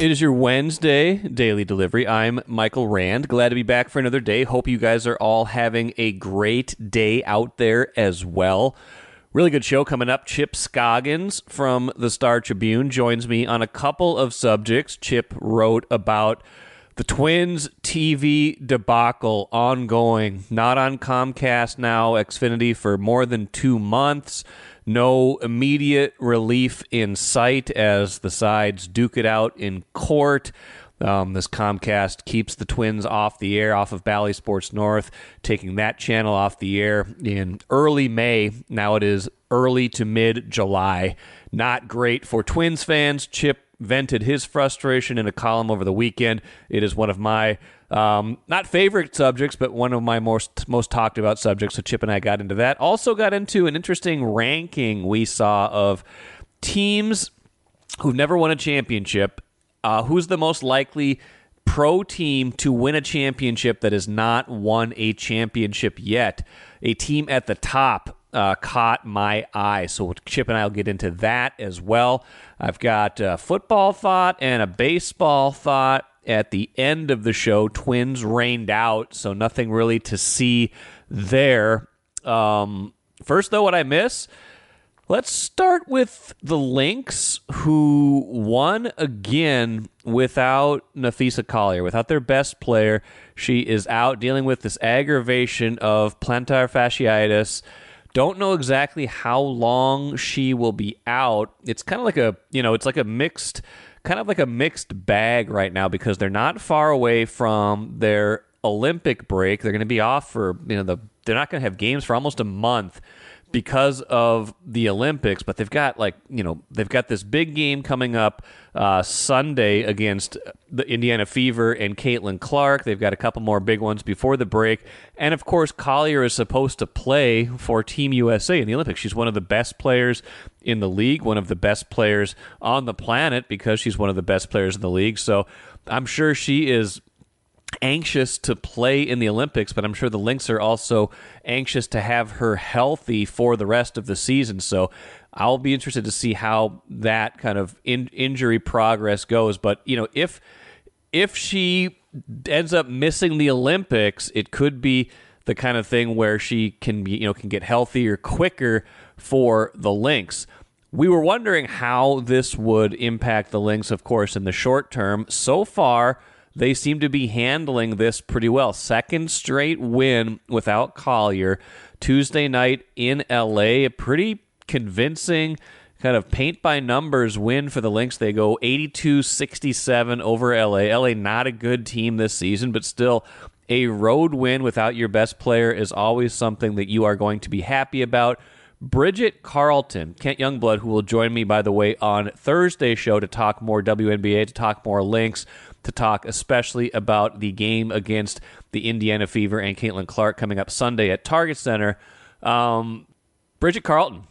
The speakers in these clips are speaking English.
It is your Wednesday daily delivery. I'm Michael Rand. Glad to be back for another day. Hope you guys are all having a great day out there as well. Really good show coming up. Chip Scoggins from the Star Tribune joins me on a couple of subjects. Chip wrote about the Twins TV debacle ongoing, not on Comcast now, Xfinity for more than 2 months. No immediate relief in sight as the sides duke it out in court. This Comcast keeps the Twins off the air, off of Bally Sports North, taking that channel off the air in early May. Now it is early to mid-July. Not great for Twins fans. Chip vented his frustration in a column over the weekend. It is one of my, not favorite subjects, but one of my most talked about subjects. So Chip and I got into that. Also got into an interesting ranking we saw of teams who've never won a championship. Who's the most likely pro team to win a championship that has not won a championship yet? A team at the top caught my eye. So Chip and I will get into that as well. I've got a football thought and a baseball thought at the end of the show. Twins rained out, so nothing really to see there. First, though, what I miss? Let's start with the Lynx, who won again without Napheesa Collier, without their best player. She is out dealing with this aggravation of plantar fasciitis. Don't know exactly how long she will be out. It's kind of like it's like a mixed bag right now because they're not far away from their Olympic break. They're going to be off for, they're not going to have games for almost a month because of the Olympics, but they've got this big game coming up Sunday against the Indiana Fever and Caitlin Clark. They've got a couple more big ones before the break. And of course, Collier is supposed to play for Team USA in the Olympics. She's one of the best players in the league, one of the best players on the planet because she's one of the best players in the league. So I'm sure she is anxious to play in the Olympics, but I'm sure the Lynx are also anxious to have her healthy for the rest of the season. So I'll be interested to see how that kind of injury progress goes. But if she ends up missing the Olympics, it could be the kind of thing where she can get healthier quicker for the Lynx. We were wondering how this would impact the Lynx, of course, in the short term. So far, they seem to be handling this pretty well. Second straight win without Collier. Tuesday night in L.A., a pretty convincing kind of paint-by-numbers win for the Lynx. They go 82-67 over L.A. L.A. not a good team this season, but still a road win without your best player is always something that you are going to be happy about. Bridget Carlton, Kent Youngblood, who will join me, by the way, on Thursday's show to talk more WNBA, to talk more Lynx, to talk especially about the game against the Indiana Fever and Caitlin Clark coming up Sunday at Target Center. Bridget Carlton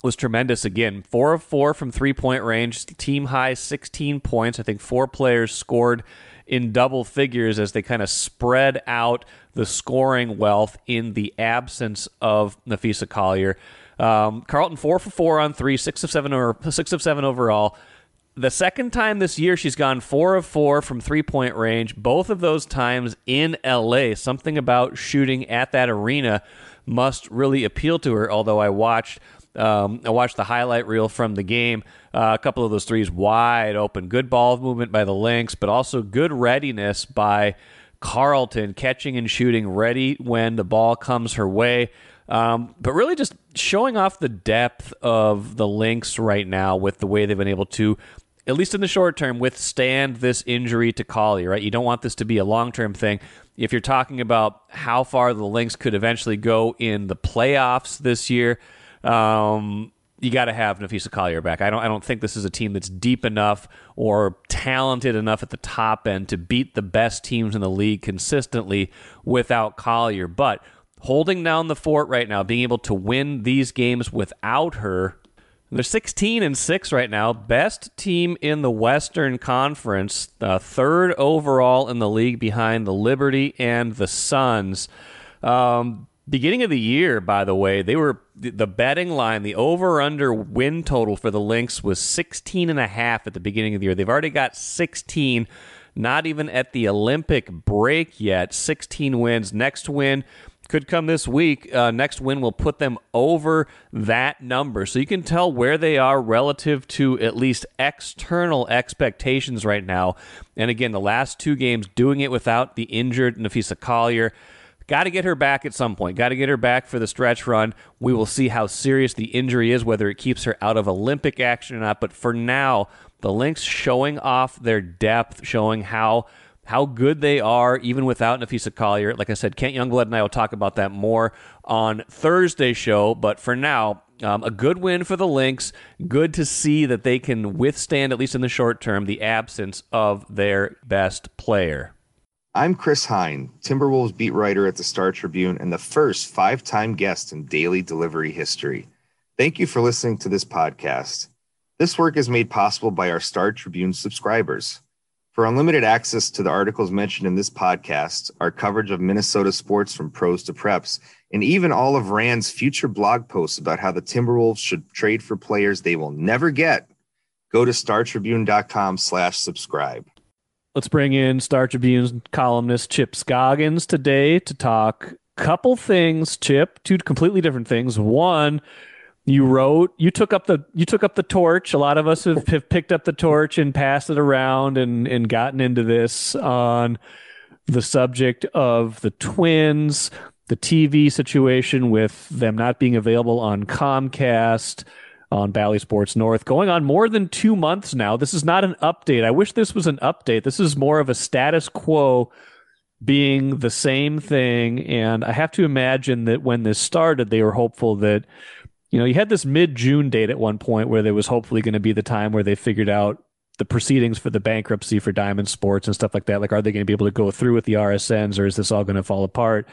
was tremendous again. 4 of 4 from three-point range, team high 16 points. I think 4 players scored in double figures as they kind of spread out the scoring wealth in the absence of Napheesa Collier. Carlton 4 for 4 on 3, 6 of 7 overall. The second time this year she's gone 4 of 4 from three-point range, both of those times in L.A. Something about shooting at that arena must really appeal to her, although I watched the highlight reel from the game. A couple of those threes wide open. Good ball movement by the Lynx, but also good readiness by Carlton, catching and shooting, ready when the ball comes her way. But really just showing off the depth of the Lynx right now with the way they've been able to, at least in the short term, withstand this injury to Collier, right? You don't want this to be a long-term thing. If you're talking about how far the Lynx could eventually go in the playoffs this year, you got to have Napheesa Collier back. I don't think this is a team that's deep enough or talented enough at the top end to beat the best teams in the league consistently without Collier. But holding down the fort right now, being able to win these games without her, they're 16-6 right now. Best team in the Western Conference, third overall in the league behind the Liberty and the Suns. Beginning of the year, by the way, the betting line, the over-under win total for the Lynx was 16.5 at the beginning of the year. They've already got 16, not even at the Olympic break yet. 16 wins. Next win could come this week. Next win will put them over that number. So you can tell where they are relative to at least external expectations right now. And again, the last 2 games, doing it without the injured Nafisa Collier. Got to get her back at some point. Got to get her back for the stretch run. We will see how serious the injury is, whether it keeps her out of Olympic action or not. But for now, the Lynx showing off their depth, showing how good they are, even without Nafisa Collier. Like I said, Kent Youngblood and I will talk about that more on Thursday's show. But for now, a good win for the Lynx. Good to see that they can withstand, at least in the short term, the absence of their best player. I'm Chris Hine, Timberwolves beat writer at the Star Tribune and the first 5-time guest in daily delivery history. Thank you for listening to this podcast. This work is made possible by our Star Tribune subscribers. For unlimited access to the articles mentioned in this podcast, our coverage of Minnesota sports from pros to preps, and even all of Rand's future blog posts about how the Timberwolves should trade for players they will never get, go to startribune.com/subscribe. Let's bring in Star Tribune's columnist Chip Scoggins today to talk couple things, Chip, 2 completely different things. One, you took up the torch. A lot of us have picked up the torch and passed it around and gotten into this on the subject of the Twins, the TV situation with them not being available on Comcast, on Bally Sports North, going on more than 2 months now. This is not an update. I wish this was an update. This is more of a status quo being the same thing. And I have to imagine that when this started, they were hopeful that, you had this mid-June date at one point where there was hopefully going to be the time where they figured out the proceedings for the bankruptcy for Diamond Sports and stuff like that. Like, are they going to be able to go through with the RSNs, or is this all going to fall apart?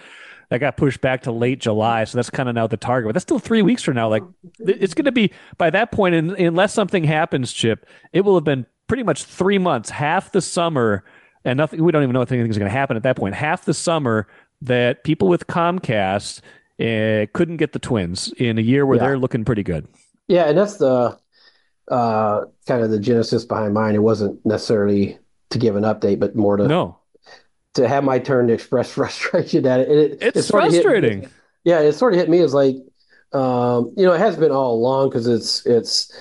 That got pushed back to late July, so that's kind of now the target. But that's still 3 weeks from now. Like, it's going to be, by that point, unless something happens, Chip, it will have been pretty much 3 months, half the summer, and nothing. We don't even know if anything's going to happen at that point. Half the summer that people with Comcast couldn't get the Twins in a year where they're looking pretty good. Yeah, and that's the kind of the genesis behind mine. It wasn't necessarily to give an update, but more to have my turn to express frustration at it. It's frustrating. It sort of hit me as like, it has been all along, because it's.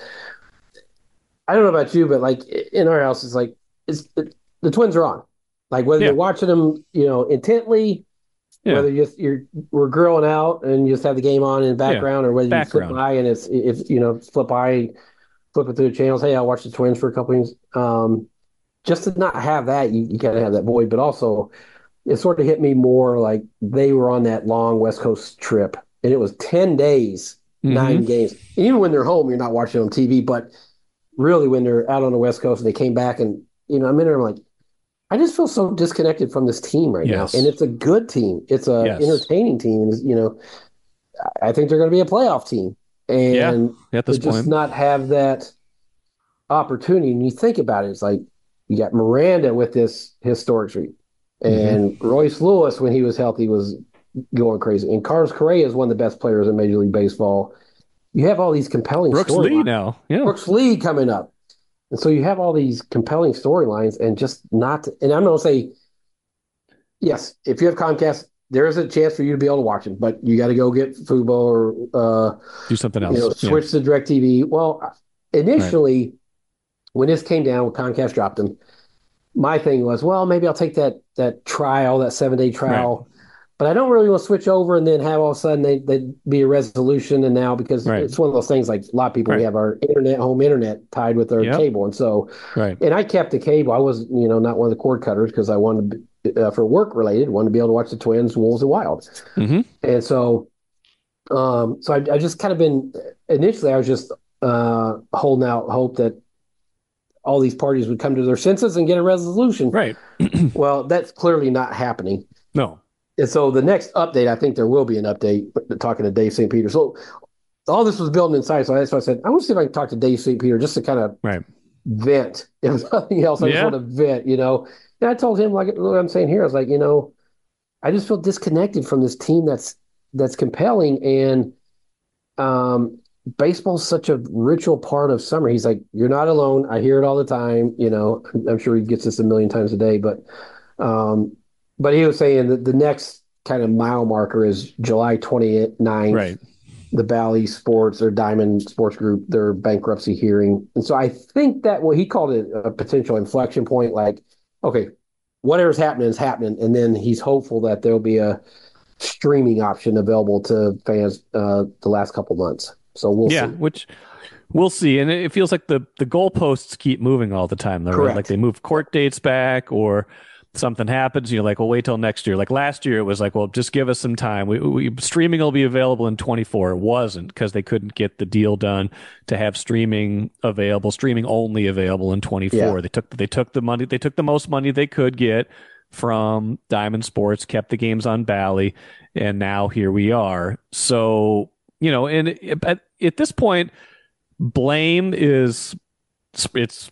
I don't know about you, but like in our house, it's like the Twins are on. Like, whether you're watching them, intently, whether we're grilling out and you just have the game on in the background, or whether you flip by and it's flipping through the channels. Hey, I'll watch the Twins for a couple of things. Just to not have that, you kind of have that void. But also, it sort of hit me more like they were on that long West Coast trip, and it was 10 days, 9 games. And even when they're home, you're not watching on TV. But really, when they're out on the West Coast and they came back, and I'm in there, I'm like, I just feel so disconnected from this team right now. And it's a good team. It's a entertaining team. And, I think they're going to be a playoff team. And at this point, just not have that opportunity. And you think about it, it's like, you got Miranda with this historic streak, and Royce Lewis, when he was healthy, was going crazy. And Carlos Correa is one of the best players in Major League Baseball. You have all these compelling Brooks Lee now. Yeah. Brooks Lee coming up. And so you have all these compelling storylines, and just not – and I'm going to say, yes, if you have Comcast, there is a chance for you to be able to watch them, but you got to go get Fubo or do something else. Switch to DirecTV. Well, initially – when this came down, when Comcast dropped them, my thing was, well, maybe I'll take that trial, that 7-day trial, but I don't really want to switch over and then have all of a sudden they'd be a resolution. And now, because it's one of those things, like a lot of people, we have our home internet tied with our cable. And so, and I kept the cable. I was, not one of the cord cutters, because I wanted to, for work related, wanted to be able to watch the Twins, Wolves, and Wilds. And so, I just kind of been, initially I was just holding out hope that all these parties would come to their senses and get a resolution. Right. Well, that's clearly not happening. No. And so the next update, I think there will be an update, talking to Dave St. Peter. So all this was building inside. So that's why I said, I want to see if I can talk to Dave St. Peter just to kind of vent. If nothing else, I just want to vent, And I told him, like what I'm saying here, I was like, I just feel disconnected from this team that's that's compelling. And baseball's such a ritual part of summer. He's like, you're not alone. I hear it all the time. I'm sure he gets this a million times a day, but he was saying that the next kind of mile marker is July 29th. Right. The Bally Sports or Diamond Sports Group, their bankruptcy hearing. And so I think that he called it a potential inflection point, like, okay, whatever's happening is happening. And then he's hopeful that there'll be a streaming option available to fans the last couple months. So we'll see. Which we'll see. And it feels like the goalposts keep moving all the time, though, right? Like they move court dates back, or something happens, you're like, well, wait till next year. Like last year, it was like, well, just give us some time. We streaming will be available in 24. It wasn't, because they couldn't get the deal done to have streaming only available in 24. Yeah. They took the money. They took the most money they could get from Diamond Sports, kept the games on Bally, and now here we are. So, and at this point, blame is there's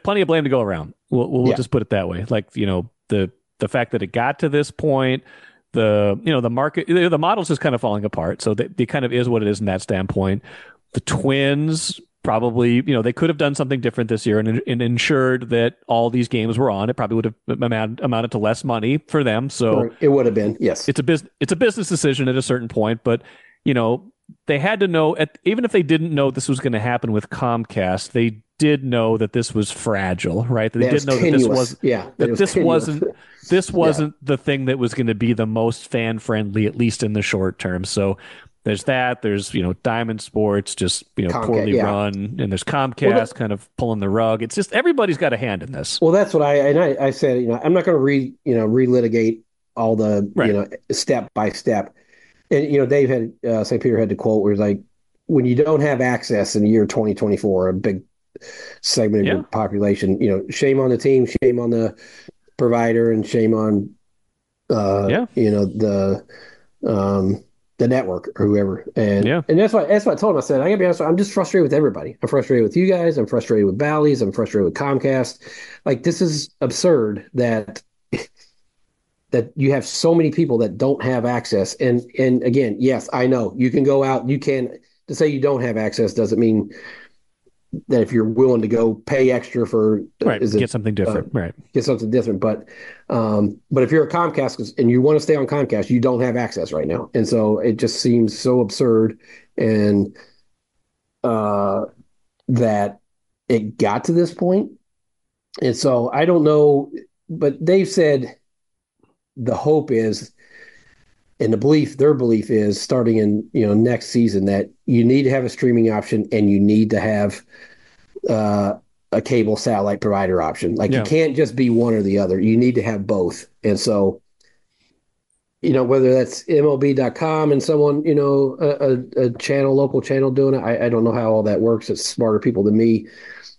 plenty of blame to go around. We'll just put it that way. Like, the fact that it got to this point, the market, the model's just kind of falling apart. So it kind of is what it is in that standpoint. The Twins probably, they could have done something different this year and ensured that all these games were on. It probably would have amounted to less money for them. So it would have been, yes. It's a business decision at a certain point, but they had to know, even if they didn't know this was going to happen with Comcast, they did know that this was fragile, right? They did know that this wasn't the thing that was going to be the most fan friendly, at least in the short term. So there's that. There's Diamond Sports just poorly run, and there's Comcast kind of pulling the rug. It's just everybody's got a hand in this. Well, that's what I said. I'm not going to relitigate all the step by step. And Dave had St. Peter had the quote where he's like, when you don't have access in the year 2024, a big segment of the population, shame on the team, shame on the provider, and shame on the network or whoever. And that's why I told him, I said, I gotta be honest, I'm just frustrated with everybody. I'm frustrated with you guys, I'm frustrated with Bally's, I'm frustrated with Comcast. Like, this is absurd that you have so many people that don't have access. And again, yes, I know you can go out, to say you don't have access doesn't mean that if you're willing to go pay extra for get something different, get something different. But if you're a Comcast and you want to stay on Comcast, you don't have access right now. And so it just seems so absurd, and that it got to this point. And so I don't know, but Dave said the hope is, and their belief is, starting in next season, that you need to have a streaming option and you need to have a cable satellite provider option. Like, you can't just be one or the other. You need to have both. And so, whether that's MLB.com and someone, a local channel doing it, I don't know how all that works. It's smarter people than me,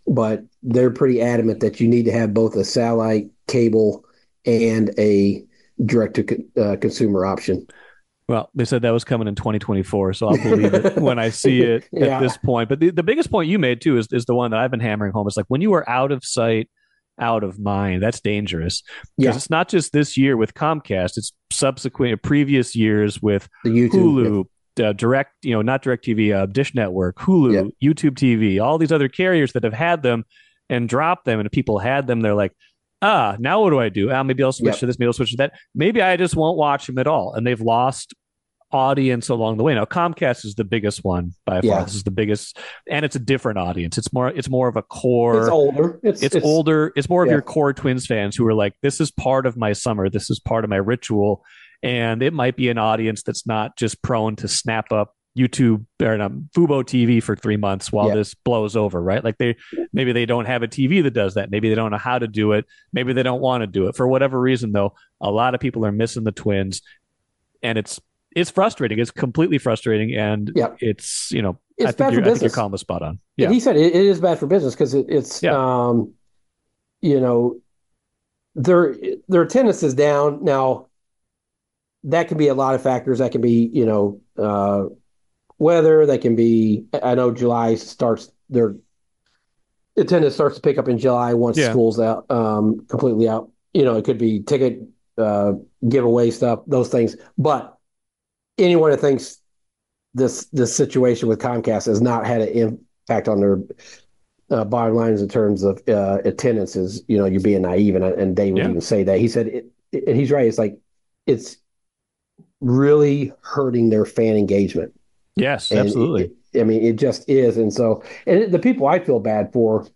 but they're pretty adamant that you need to have both a satellite, cable, and a direct-to-consumer option. Well, they said that was coming in 2024, so I'll believe it when I see it at this point. But the biggest point you made, too, is the one that I've been hammering home. It's like, when you are out of sight, out of mind, that's dangerous. Because it's not just this year with Comcast, it's subsequent previous years with the YouTube, Hulu, Direct, not DirecTV, Dish Network, Hulu, YouTube TV, all these other carriers that have had them and dropped them. And if people had them, they're like, now what do I do? Maybe I'll switch to this, maybe I'll switch to that. Maybe I just won't watch them at all. And they've lost audience along the way. Now, Comcast is the biggest one by far. This is the biggest, and it's a different audience. It's more of a core. It's older. It's older. It's more of your core Twins fans who are like, this is part of my summer. This is part of my ritual. And it might be an audience that's not just prone to snap up YouTube or Fubo TV for 3 months while this blows over, right? Like, maybe they don't have a TV that does that. Maybe they don't know how to do it. Maybe they don't want to do it. For whatever reason, though, a lot of people are missing the Twins, and it's frustrating. It's completely frustrating, and it's it's bad for business. I think you're calling the spot on. Yeah, and he said it is bad for business because their attendance is down now. That can be a lot of factors. That can be weather. That can be, I know July starts, their attendance starts to pick up in July once school's out, completely out. It could be ticket giveaway stuff, those things. But anyone that thinks this situation with Comcast has not had an impact on their bottom lines in terms of attendance is, you're being naive. And Dave would even say that. He said, and he's right. It's like, it's really hurting their fan engagement. Yes, absolutely. It just is. And so, and the people I feel bad for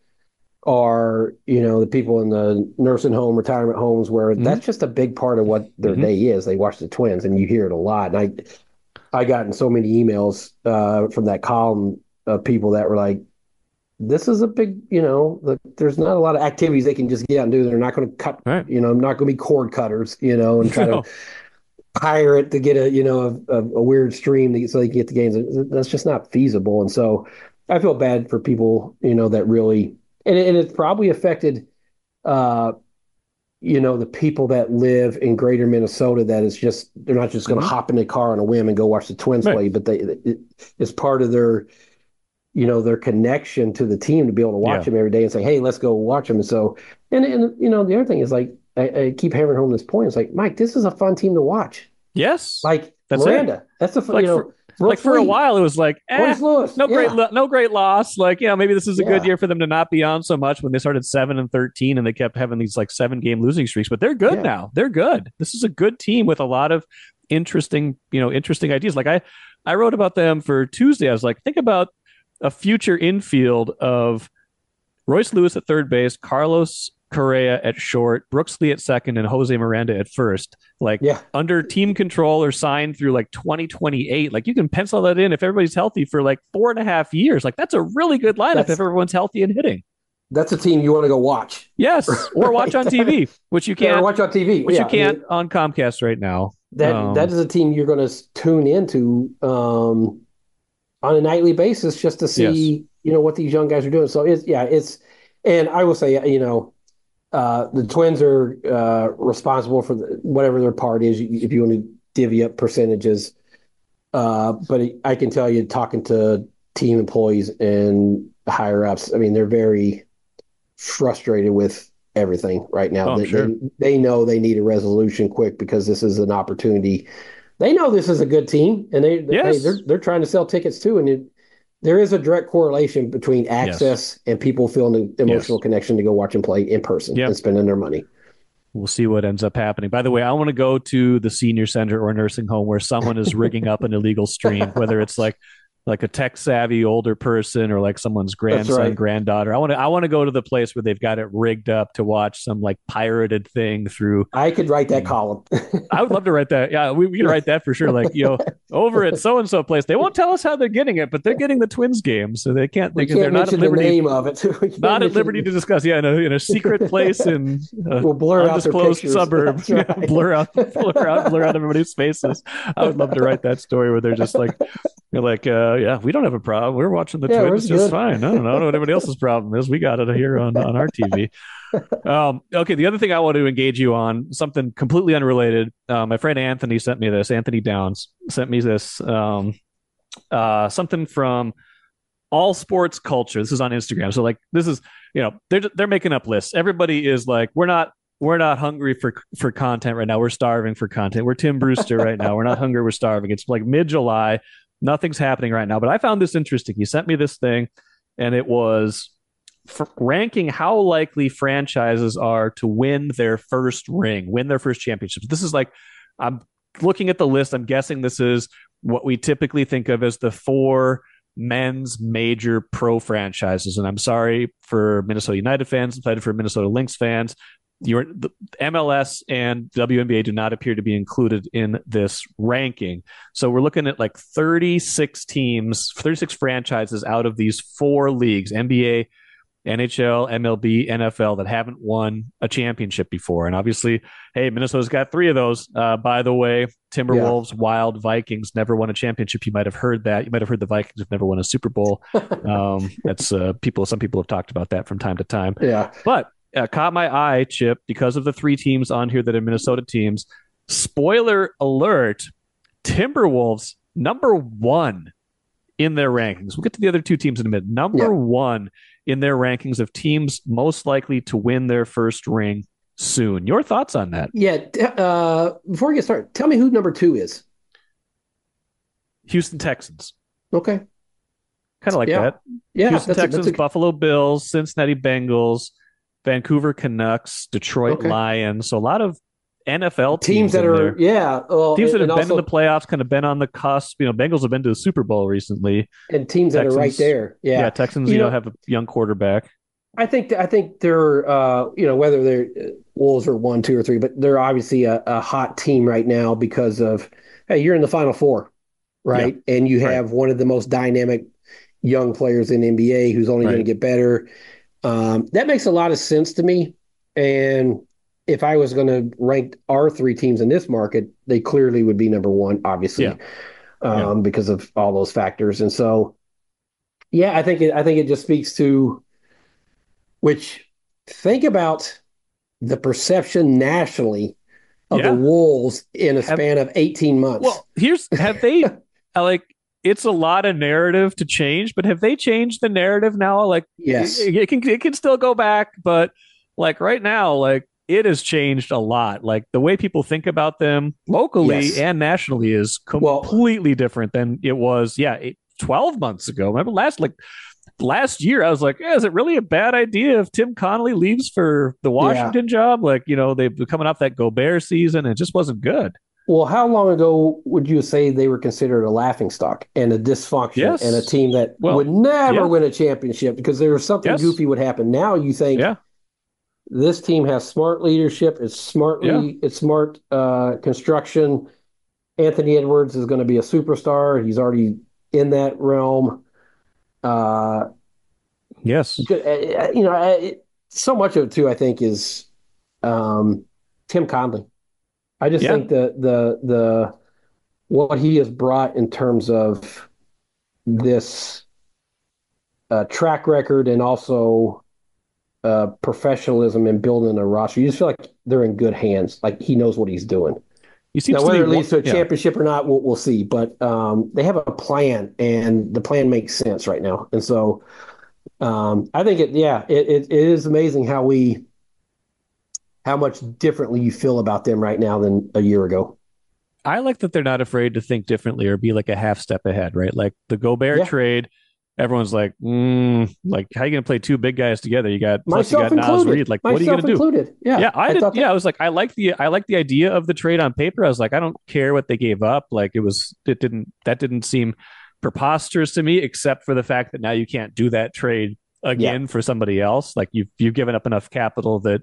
are, the people in the nursing home, retirement homes, where that's just a big part of what their day is. They watch the Twins, and you hear it a lot. And I gotten so many emails from that column of people that were like, this is a big, there's not a lot of activities they can just get out and do. They're not going to cut, not going to be cord cutters, and try to hire it to get a weird stream so they can get the games. That's just not feasible. And so I feel bad for people, that really, and it's probably affected, the people that live in greater Minnesota, that is just, they're not just going to hop in the car on a whim and go watch the Twins play, but it's part of their, their connection to the team to be able to watch them every day and say, hey, let's go watch them. And so, and the other thing is, like, I keep hammering home this point. It's like, Mike, this is a fun team to watch. Yes. Like, that's Miranda. It. That's the fun, for a while, it was like, no great loss. Like, maybe this is a good year for them to not be on so much when they started 7-13 and they kept having these like 7-game losing streaks. But they're good now. They're good. This is a good team with a lot of interesting ideas. Like I wrote about them for Tuesday. I was like, think about a future infield of Royce Lewis at third base, Carlos Correa at short, Brooks Lee at second, and Jose Miranda at first. Like under team control or signed through like 2028. Like you can pencil that in if everybody's healthy for like 4.5 years. Like that's a really good lineup if everyone's healthy and hitting. That's a team you want to go watch. Yes, or watch on TV, which you can't. Watch on TV, which you can't on Comcast right now. That is a team you're going to tune into on a nightly basis just to see what these young guys are doing. So it's and I will say the Twins are responsible for whatever their part is, if you want to divvy up percentages. But I can tell you, talking to team employees and higher ups, they're very frustrated with everything right now. They know they need a resolution quick because this is an opportunity. They know this is a good team, and they're trying to sell tickets too. And there is a direct correlation between access and people feeling the emotional connection to go watch and play in person and spending their money. We'll see what ends up happening. By the way, I want to go to the senior center or nursing home where someone is rigging up an illegal stream, whether it's like a tech savvy older person or like someone's grandson, granddaughter. I want to go to the place where they've got it rigged up to watch some like pirated thing through. I could write that column. I would love to write that. Yeah, we can write that for sure. Like, over at so-and-so place, they won't tell us how they're getting it, but they're getting the Twins game. So they can't think they're not at liberty. The name of it. Not at liberty to discuss. Yeah, in a secret place in we'll blur undisclosed suburb. Right. Blur out everybody's faces. I would love to write that story where they're just like, we don't have a problem. We're watching the Twins just fine. I don't know what anybody else's problem is. We got it here on our TV. Okay, the other thing I want to engage you on, something completely unrelated. My friend Anthony sent me this. Anthony Downs sent me this. Something from All Sports Culture. This is on Instagram. So like this is, they're making up lists. Everybody is like, we're not hungry for content right now. We're starving for content. We're Tim Brewster right now. We're not hungry. We're starving. It's like mid-July. Nothing's happening right now. But I found this interesting. He sent me this thing, and it was ranking how likely franchises are to win their first ring, win their first championships. This is like, I'm looking at the list. I'm guessing this is what we typically think of as the 4 men's major pro franchises. And I'm sorry for Minnesota United fans, I'm sorry for Minnesota Lynx fans. The MLS and WNBA do not appear to be included in this ranking. So we're looking at like 36 teams, 36 franchises out of these 4 leagues, NBA, NHL, MLB, NFL, that haven't won a championship before. And obviously, hey, Minnesota's got 3 of those. By the way, Timberwolves, Wild, Vikings never won a championship. You might have heard that. You might have heard the Vikings have never won a Super Bowl. That's some people have talked about that from time to time. Yeah. But caught my eye, Chip, because of the 3 teams on here that are Minnesota teams. Spoiler alert, Timberwolves, number 1 in their rankings. We'll get to the other 2 teams in a minute. Number 1 in their rankings of teams most likely to win their first ring soon. Your thoughts on that? Yeah. Before we get started, tell me who number 2 is. Houston Texans. Okay. Kind of like that. Yeah. Houston Texans, Buffalo Bills, Cincinnati Bengals, Vancouver Canucks, Detroit Lions. So a lot of NFL teams that are there. Teams that have been in the playoffs, kind of been on the cusp. Bengals have been to the Super Bowl recently, and teams that are right there. Yeah, Texans. Have a young quarterback. I think they're whether they're Wolves are 1, 2, or 3, but they're obviously a hot team right now because of you're in the Final Four, right? Yeah. And you have one of the most dynamic young players in the NBA who's only going to get better. That makes a lot of sense to me. And if I was going to rank our 3 teams in this market, they clearly would be number 1, obviously, because of all those factors. And so, I think it just speaks to which. Think about the perception nationally of the Wolves in a span of 18 months. Well, have they it's a lot of narrative to change, but have they changed the narrative now? Yes, it can still go back, but right now, it has changed a lot. The way people think about them locally and nationally is completely different than it was 12 months ago. Remember last year I was like, is it really a bad idea if Tim Connolly leaves for the Washington job? They've been coming off that Gobert season and it just wasn't good. Well, how long ago would you say they were considered a laughingstock and a dysfunction and a team that would never win a championship because there was something goofy would happen? Now you think this team has smart leadership. It's smart construction. Anthony Edwards is going to be a superstar. He's already in that realm. Yes. So much of it too, I think, is Tim Connolly. I just think the what he has brought in terms of this track record and also professionalism in building a roster, you just feel like they're in good hands. Like he knows what he's doing. Whether it leads to a championship or not, we'll see. But they have a plan, and the plan makes sense right now. And so I think it is amazing how much differently you feel about them right now than a year ago. I like that they're not afraid to think differently or be like a half step ahead, right? Like the Gobert trade, everyone's like, how are you going to play 2 big guys together? You got Nas Reed. What are you going to do? Included. Yeah, I did. I was like, I like the idea of the trade on paper. I was like, I don't care what they gave up. That didn't seem preposterous to me, except for the fact that now you can't do that trade again for somebody else. Like you've given up enough capital that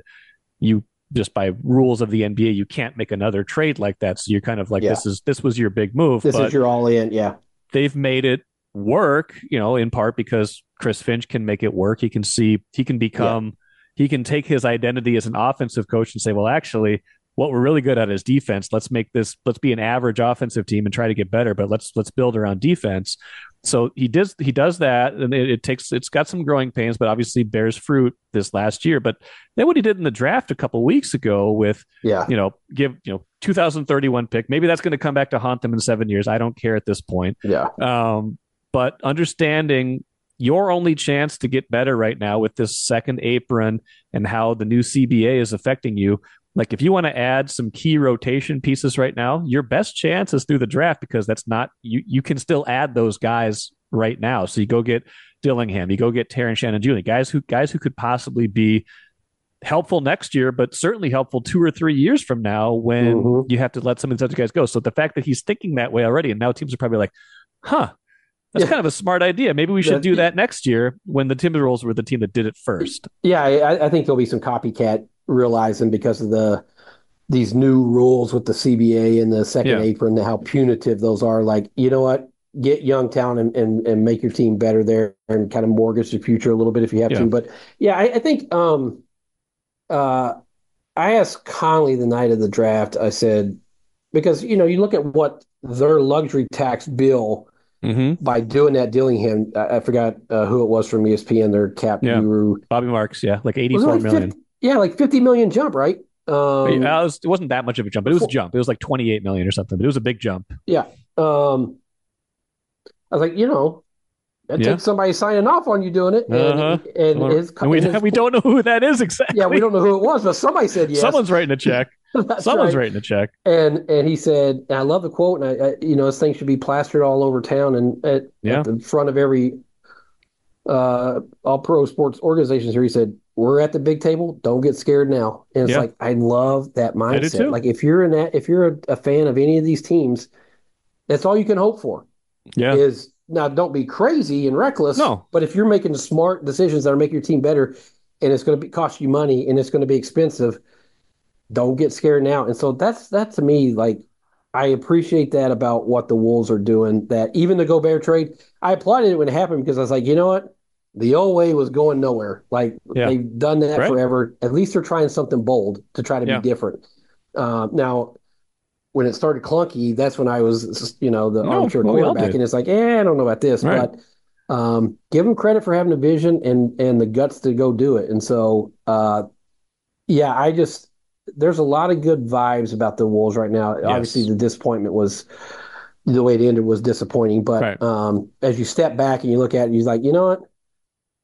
you just by rules of the NBA, you can't make another trade like that. So you're kind of like, this was your big move. This is your all in. Yeah. They've made it work, in part because Chris Finch can make it work. He can take his identity as an offensive coach and say, well, actually, what we're really good at is defense. Let's be an average offensive team and try to get better, but let's build around defense. So he does that, and it's got some growing pains, but obviously bears fruit this last year. But then what he did in the draft a couple weeks ago with, 2031 pick, maybe that's going to come back to haunt them in 7 years. I don't care at this point. Yeah. But understanding your only chance to get better right now with this second apron and how the new CBA is affecting you. Like if you want to add some key rotation pieces right now, your best chance is through the draft because that's not you can still add those guys right now. So you go get Dillingham, you go get Terrence Shannon Jr., guys who could possibly be helpful next year, but certainly helpful 2 or 3 years from now when you have to let some of these other guys go. So the fact that he's thinking that way already, and now teams are probably like, that's kind of a smart idea. Maybe we should do that next year when the Timberwolves were the team that did it first. Yeah, I think there'll be some copycat realizing because of these new rules with the CBA and the second apron, how punitive those are. Like, you know what? Get young talent and make your team better there and kind of mortgage the future a little bit if you have to. But I think I asked Conley the night of the draft, I said, because, you look at what their luxury tax bill by doing that Dillingham, I forgot who it was from ESPN, their cap guru. Bobby Marks, like 84 million. Like 50 million jump, right? It wasn't that much of a jump, but it was a jump. It was like 28 million or something, but it was a big jump. Yeah. I was like, it takes somebody signing off on you doing it. And we don't know who that is exactly. Yeah, we don't know who it was, but somebody said yes. Someone's writing a check. That's Someone's right. writing a check. And he said, and I love the quote, and this thing should be plastered all over town and at Yeah. the front of every all pro sports organizations here. He said, "We're at the big table. Don't get scared now." And it's Yeah. like I love that I do mindset. too. Like if you're a fan of any of these teams, that's all you can hope for. Yeah. Is now don't be crazy and reckless, No. but if you're making smart decisions that are making your team better, and it's going to cost you money and it's going to be expensive, don't get scared now. And so that to me, like I appreciate that about what the Wolves are doing. That even the Gobert trade, I applauded it when it happened because I was like, you know what, the old way was going nowhere. Like Yeah. they've done that Right. forever. At least they're trying something bold to try to be Yeah. different. Now when it started clunky, that's when I was, the No, armchair well, we all quarterback, did. and it's like, I don't know about this, Right. but give them credit for having a vision and the guts to go do it. And so, yeah, there's a lot of good vibes about the Wolves right now. Yes. Obviously, the disappointment was the way it ended was disappointing, but Right. as you step back and you look at it, you're like, you know what?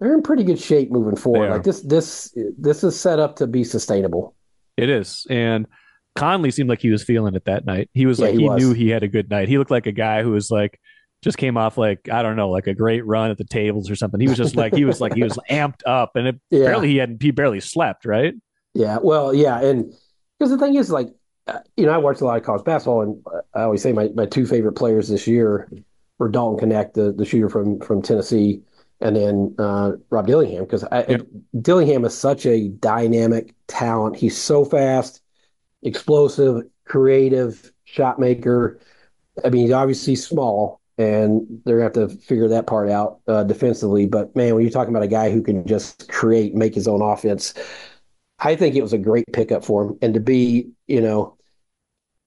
They're in pretty good shape moving They forward. are. Like this is set up to be sustainable. It is. And Conley seemed like he was feeling it that night. He was Yeah, like, he he was. knew he had a good night. He looked like a guy who was like, just came off like, I don't know, like a great run at the tables or something. He was just like, he was amped up and Yeah. he barely slept, right? Yeah, well, yeah, and because the thing is, like, I watched a lot of college basketball, and I always say my two favorite players this year were Dalton Connect, the shooter from Tennessee, and then Rob Dillingham, because Yep. Dillingham is such a dynamic talent. He's so fast, explosive, creative, shot maker. I mean, he's obviously small, and they're going to have to figure that part out defensively. But man, when you're talking about a guy who can just create, make his own offense, I think it was a great pickup for him. And to be, to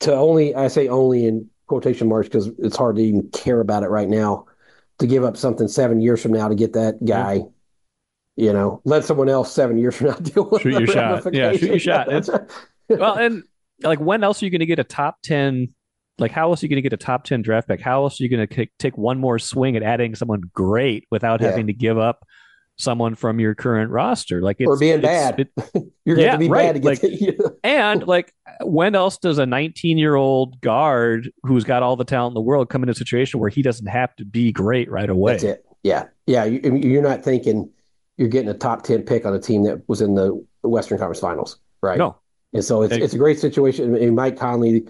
only, I say only in quotation marks because it's hard to even care about it right now, to give up something 7 years from now to get that guy, let someone else 7 years from now deal with Shoot the your shot. Yeah, shoot your shot. Well, and like when else are you going to get a top 10? Like, how else are you going to get a top 10 draft pick? How else are you going to take one more swing at adding someone great without Yeah. having to give up someone from your current roster? Like, or being bad. You're going to have to be right. bad to get like, and like, when else does a 19-year-old guard who's got all the talent in the world come in a situation where he doesn't have to be great right away? That's it. Yeah. Yeah. You're not thinking you're getting a top 10 pick on a team that was in the Western Conference Finals, right? No. And so it's a great situation. And Mike Conley,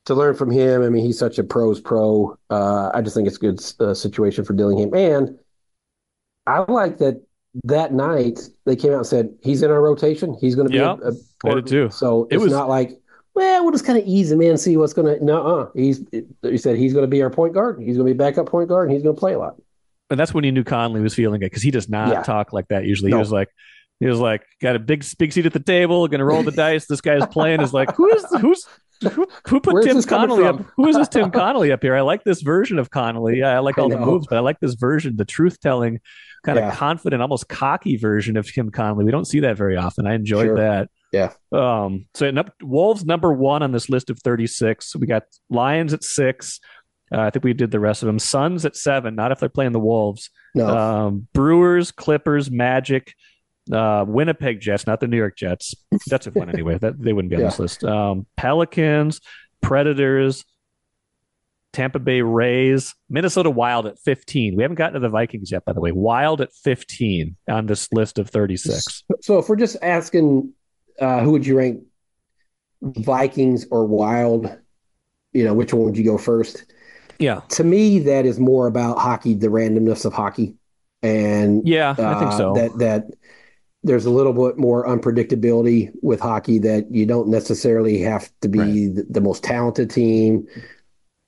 to learn from him, I mean, he's such a pro's pro. I just think it's a good situation for Dillingham. And I like that night they came out and said, he's in our rotation. He's going to be I did too. So it's not like, well, we'll just kind of ease him in, see what's going to. No, he said he's going to be our point guard. He's going to be backup point guard, and he's going to play a lot. And that's when you knew Conley was feeling it because he does not talk like that usually. No. He was like, got a big seat at the table, going to roll the dice. This guy's playing is like, who put Where's Tim Connolly up? Who is this Tim Connolly up here? I like this version of Connolly. I like all the moves, but I like this version, the truth telling, kind of confident, almost cocky version of Tim Connolly. We don't see that very often. I enjoyed that. Yeah. So Wolves number 1 on this list of 36. We got Lions at 6. I think we did the rest of them. Suns at 7. Not if they're playing the Wolves. No. Brewers, Clippers, Magic, Winnipeg Jets, not the New York Jets. That's a one anyway. They wouldn't be on this list. Pelicans, Predators, Tampa Bay Rays, Minnesota Wild at 15. We haven't gotten to the Vikings yet, by the way. Wild at 15 on this list of 36. So if we're just asking, who would you rank, Vikings or Wild? Which one would you go first? Yeah. To me, that is more about hockey, the randomness of hockey. And I think so. That there's a little bit more unpredictability with hockey, that you don't necessarily have to be the most talented team.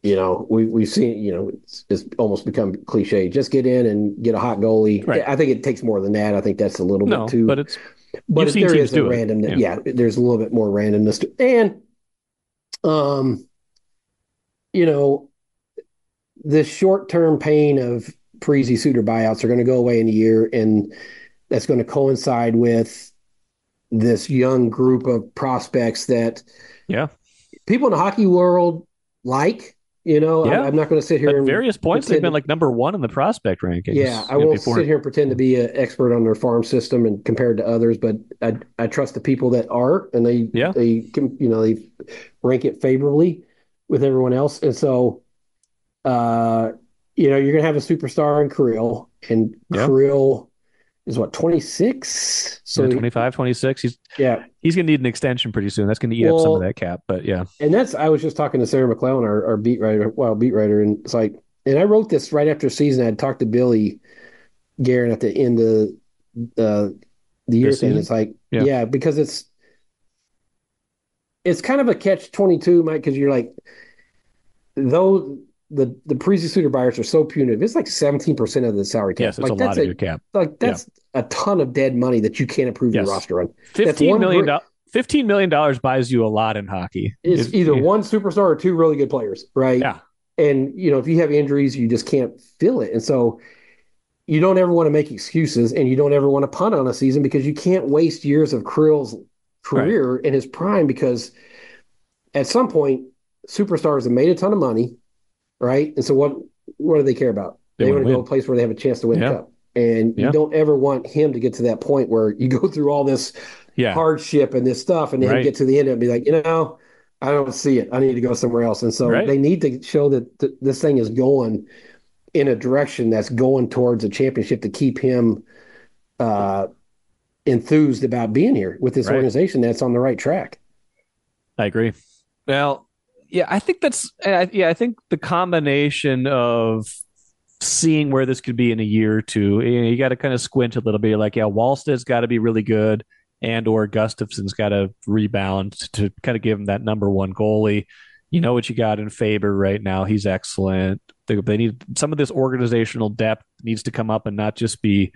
We've seen, it's almost become cliche. Just get in and get a hot goalie. Right. I think it takes more than that. I think that's a little bit too. But there is a randomness. Yeah, there's a little bit more randomness and the short-term pain of Parise Suter buyouts are going to go away in a year, and that's going to coincide with this young group of prospects that people in the hockey world like. Yeah. I'm not going to sit here At and various points, they've been pretend. like number one in the prospect rankings. Yeah, I won't Before. sit here and pretend to be an expert on their farm system and compared to others, but I trust the people that are, and Yeah. they rank it favorably with everyone else, and so uh, you're going to have a superstar in Krill, and Yeah. Krill is what, 26, Yeah. so 25, 26. yeah. He's going to need an extension pretty soon. That's going to eat up some of Well, that cap. But yeah. and I was just talking to Sarah McClellan, our beat writer, and it's like, and I wrote this right after the season. I had talked to Billy Guerin at the end of uh, the year This thing. season? It's like, Yeah. yeah, because it's kind of a catch-22, Mike, because you're like, though the preseason suitor buyers are so punitive, it's like 17% of the salary cap. Yes, it's Like a lot of your cap. Like that's a ton of dead money that you can't improve your Yes. roster on. That's $15 million. $15 million buys you a lot in hockey. It's either one superstar or two really good players, right? Yeah. And if you have injuries, you just can't fill it. And so you don't ever want to make excuses, and you don't ever want to punt on a season because you can't waste years of Krill's career in his prime, because at some point superstars have made a ton of money, right? And so what do they care about? They want to go a place where they have a chance to win the cup. And you don't ever want him to get to that point where you go through all this hardship and this stuff, and then get to the end and be like, I don't see it. I need to go somewhere else. And so they need to show that this thing is going in a direction that's going towards a championship to keep him enthused about being here with this organization that's on the right track. I agree. Well, yeah, I think I think the combination of seeing where this could be in a year or two, you got to kind of squint a little bit. You're like, yeah, Wallsted's got to be really good, and or Gustafson's got to rebound to kind of give him that number one goalie. You know what you got in Faber right now. He's excellent. They need some of this organizational depth needs to come up and not just be,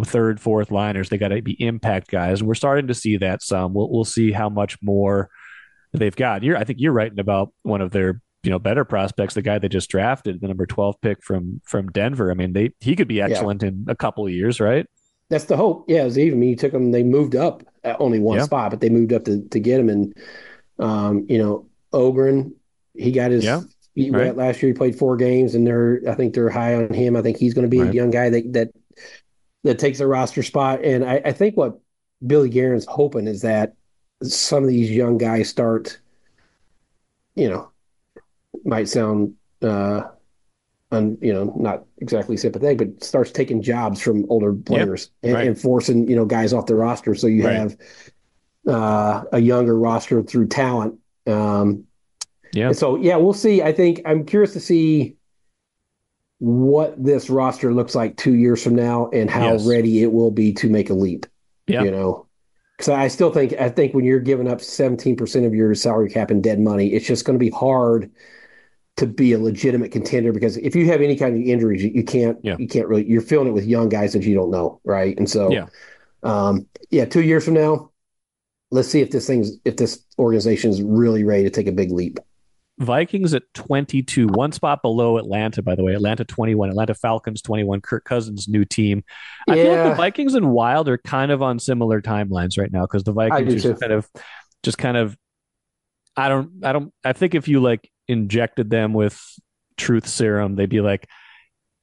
third, fourth liners. They got to be impact guys. And we're starting to see that some. We'll see how much more they've got. I think you're writing about one of their better prospects, the guy they just drafted, the number 12 pick from Denver. I mean, he could be excellent in a couple of years, right? That's the hope. Yeah, Zeev. I mean, you took them. They moved up at only one spot, but they moved up to get him. And Ogren, he got his feet wet last year. He played 4 games, and I think they're high on him. I think he's going to be a young guy that takes a roster spot. And I think what Billy Guerin's hoping is that some of these young guys start, might sound not exactly sympathetic, but starts taking jobs from older players and forcing guys off the roster. So you have a younger roster through talent. And so we'll see. I think I'm curious to see what this roster looks like 2 years from now and how ready it will be to make a leap. Because I think when you're giving up 17% of your salary cap in dead money, it's just going to be hard to be a legitimate contender, because if you have any kind of injuries, you can't really, you're filling it with young guys that you don't know. Right. And so, 2 years from now, let's see if this organization is really ready to take a big leap. Vikings at 22, one spot below Atlanta, by the way. Atlanta 21, Atlanta Falcons 21, Kirk Cousins' new team. I feel like the Vikings and Wild are kind of on similar timelines right now, because the Vikings are kind of, I think if you injected them with truth serum, they'd be like,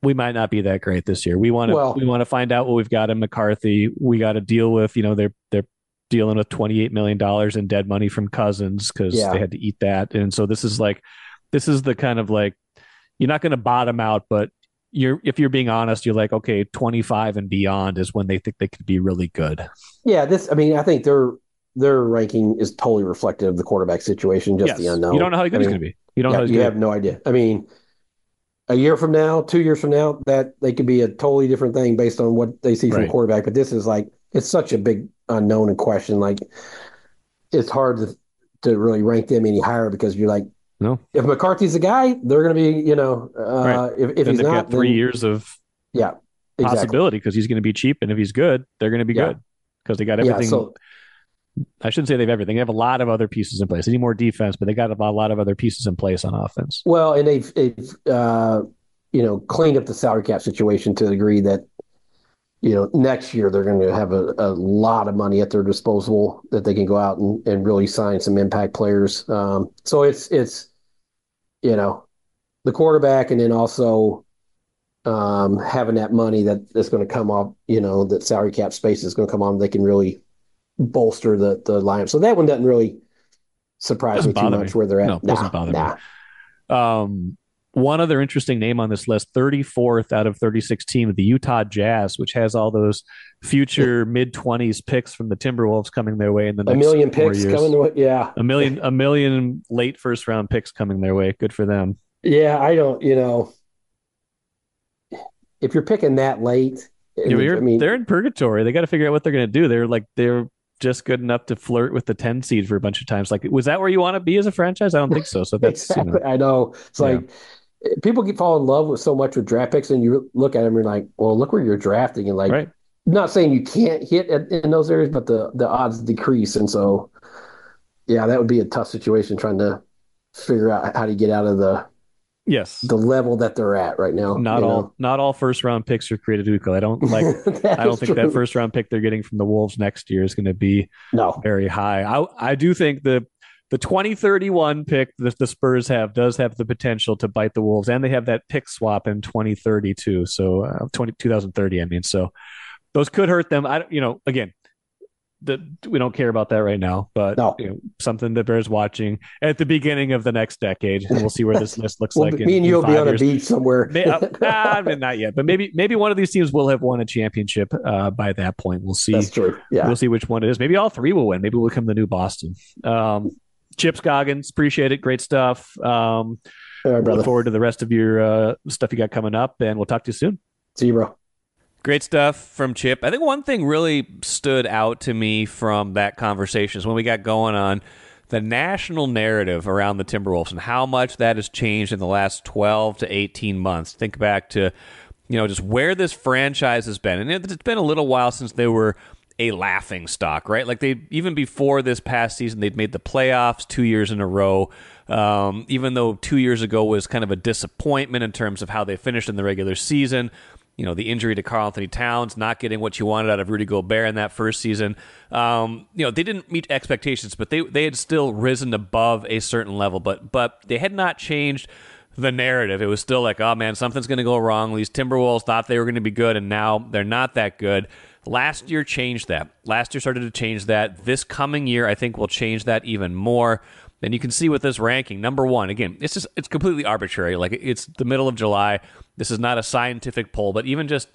we might not be that great this year. We want to find out what we've got in McCarthy. We got to deal with, they're dealing with $28 million in dead money from Cousins because they had to eat that. And so this is the kind of you're not going to bottom out, but if you're being honest, you're like, okay, 25 and beyond is when they think they could be really good. Yeah. I think their ranking is totally reflective of the quarterback situation, just the unknown. You don't know how good he's going to be. You have no idea. I mean, a year from now, 2 years from now, that they could be a totally different thing based on what they see from quarterback. But this is it's such a big unknown and question. It's hard to really rank them any higher, because you're like, no, if McCarthy's the guy, they're going to be, if he's not, got 3 years of possibility, because he's going to be cheap. And if he's good, they're going to be good, because they got everything. I shouldn't say they have everything. They have a lot of other pieces in place. They need more defense, but they got a lot of other pieces in place on offense. Well, and they've cleaned up the salary cap situation to the degree that, next year they're going to have a lot of money at their disposal that they can go out and really sign some impact players. So it's the quarterback, and then also having that money that's going to come off, that salary cap space is going to come on. They can really bolster the lineup. So that one doesn't really surprise me too much where they're at. No, doesn't bother me. One other interesting name on this list, 34th out of 36 team, the Utah Jazz, which has all those future mid-20s picks from the Timberwolves coming their way in the next 4 years. A million picks coming their way, yeah. A million late first-round picks coming their way. Good for them. Yeah, I don't, if you're picking that late, they're in purgatory. They got to figure out what they're going to do. They're just good enough to flirt with the 10 seed for a bunch of times. Like, was that where you want to be as a franchise? I don't think so. So that's exactly. I know. It's like people fall in love with so much with draft picks, and you look at them and you're like, well, look where you're drafting, and I'm not saying you can't hit in those areas, but the odds decrease, and so that would be a tough situation trying to figure out how to get out of the level that they're at right now. Not all first round picks are created equal. I don't think that first round pick they're getting from the Wolves next year is going to be very high. I do think the 2031 pick that the Spurs does have the potential to bite the Wolves, and they have that pick swap in 2032. So 2030. I mean, so those could hurt them. Again, we don't care about that right now, but something that bears watching at the beginning of the next decade, and we'll see where this list looks like. Me and you'll be on a beach somewhere. Not yet, but maybe one of these teams will have won a championship by that point. We'll see. That's true. Yeah, we'll see which one it is. Maybe all three will win. Maybe we'll become the new Boston. Chip Scoggins, appreciate it. Great stuff. All right, look forward to the rest of your stuff you got coming up, and we'll talk to you soon. See you, bro. Great stuff from Chip. I think one thing really stood out to me from that conversation is when we got going on the national narrative around the Timberwolves and how much that has changed in the last 12 to 18 months. Think back to, just where this franchise has been. And it's been a little while since they were a laughing stock, right? Like even before this past season, they'd made the playoffs 2 years in a row. Even though 2 years ago was kind of a disappointment in terms of how they finished in the regular season. The injury to Karl Anthony Towns, not getting what you wanted out of Rudy Gobert in that first season. They didn't meet expectations, but they had still risen above a certain level. But they had not changed the narrative. It was still like, oh man, something's going to go wrong. These Timberwolves thought they were going to be good, and now they're not that good. Last year changed that. Last year started to change that. This coming year, I think, will change that even more. And you can see with this ranking, number one, again, it's completely arbitrary. Like, it's the middle of July. This is not a scientific poll, but even just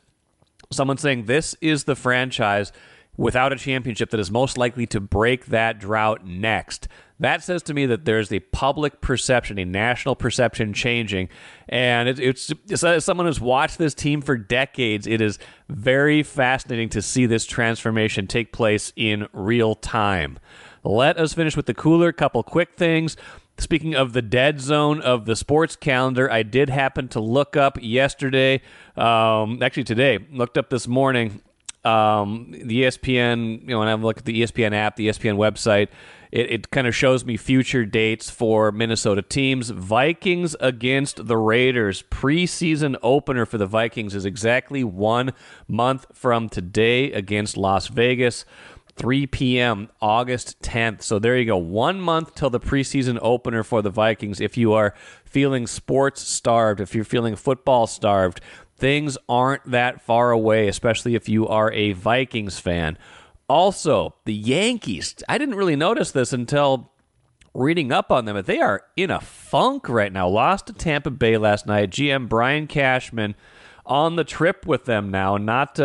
someone saying this is the franchise without a championship that is most likely to break that drought next. That says to me that there's a public perception, a national perception changing. And it's as someone who's watched this team for decades, it is very fascinating to see this transformation take place in real time. Let us finish with the cooler. Couple quick things. Speaking of the dead zone of the sports calendar, I did happen to look up yesterday, actually today, looked up this morning, the ESPN, when I look at the ESPN app, the ESPN website, it kind of shows me future dates for Minnesota teams. Vikings against the Raiders. Preseason opener for the Vikings is exactly 1 month from today against Las Vegas. 3 p.m., August 10th. So there you go. 1 month till the preseason opener for the Vikings. If you are feeling sports starved, if you're feeling football starved, things aren't that far away, especially if you are a Vikings fan. Also, the Yankees. I didn't really notice this until reading up on them, but they are in a funk right now. Lost to Tampa Bay last night. GM Brian Cashman on the trip with them now. Not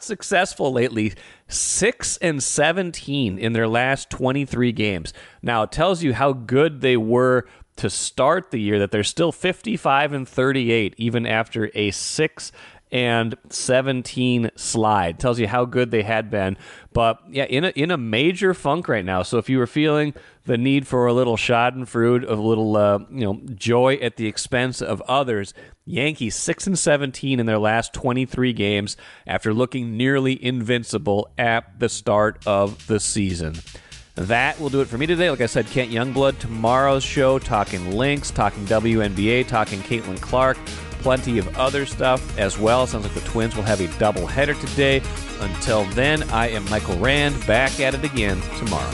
successful lately. 6-17 in their last 23 games. Now, it tells you how good they were to start the year, that they're still 55-38 even after a 6-17 slide. Tells you how good they had been. But yeah, in a major funk right now. So if you were feeling the need for a little schadenfreude, a little joy at the expense of others, Yankees 6-17 in their last 23 games after looking nearly invincible at the start of the season. That will do it for me today. Like I said, Kent Youngblood, tomorrow's show, talking Lynx, talking WNBA, talking Caitlin Clark, plenty of other stuff as well. Sounds like the Twins will have a doubleheader today. Until then, I am Michael Rand, back at it again tomorrow.